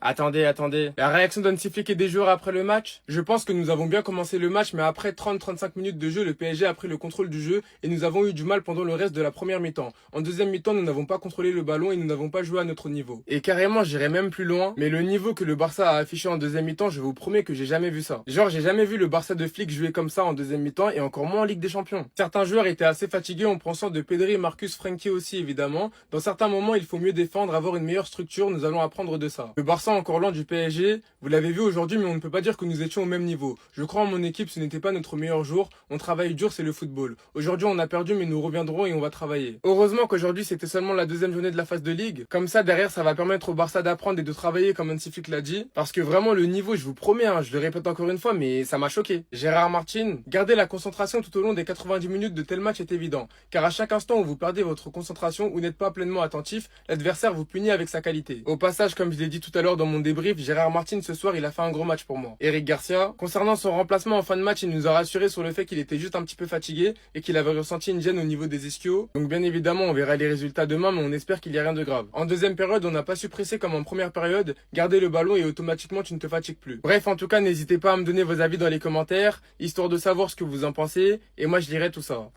Attendez. La réaction d'Hansi Flick et des joueurs après le match? Je pense que nous avons bien commencé le match, mais après 30-35 minutes de jeu, le PSG a pris le contrôle du jeu et nous avons eu du mal pendant le reste de la première mi-temps. En deuxième mi-temps, nous n'avons pas contrôlé le ballon et nous n'avons pas joué à notre niveau. Et carrément, j'irais même plus loin, mais le niveau que le Barça a affiché en deuxième mi-temps, je vous promets que j'ai jamais vu ça. Genre, j'ai jamais vu le Barça de Flick jouer comme ça en deuxième mi-temps et encore moins en Ligue des Champions. Certains joueurs étaient assez fatigués en pensant de Pedri, Marcus, Frenkie aussi évidemment. Dans certains moments, il faut mieux défendre, avoir une meilleure structure, nous allons apprendre de ça. Le Barça encore loin du PSG, vous l'avez vu aujourd'hui, mais on ne peut pas dire que nous étions au même niveau. Je crois en mon équipe, ce n'était pas notre meilleur jour. On travaille dur, c'est le football. Aujourd'hui, on a perdu, mais nous reviendrons et on va travailler. Heureusement qu'aujourd'hui, c'était seulement la deuxième journée de la phase de Ligue. Comme ça, derrière, ça va permettre au Barça d'apprendre et de travailler comme Hansi Flick l'a dit. Parce que vraiment, le niveau, je vous promets, je le répète encore une fois, mais ça m'a choqué. Gérard Martin, garder la concentration tout au long des 90 minutes de tel match est évident. Car à chaque instant où vous perdez votre concentration ou n'êtes pas pleinement attentif, l'adversaire vous punit avec sa qualité. Au passage, comme je l'ai dit tout à l'heure dans mon débrief, Gérard Martin ce soir, il a fait un gros match pour moi. Eric Garcia, concernant son remplacement en fin de match, il nous a rassuré sur le fait qu'il était juste un petit peu fatigué et qu'il avait ressenti une gêne au niveau des ischios. Donc bien évidemment, on verra les résultats demain, mais on espère qu'il n'y a rien de grave. En deuxième période, on n'a pas su presser comme en première période, garder le ballon et automatiquement tu ne te fatigues plus. Bref, en tout cas, n'hésitez pas à me donner vos avis dans les commentaires, histoire de savoir ce que vous en pensez, et moi je lirai tout ça.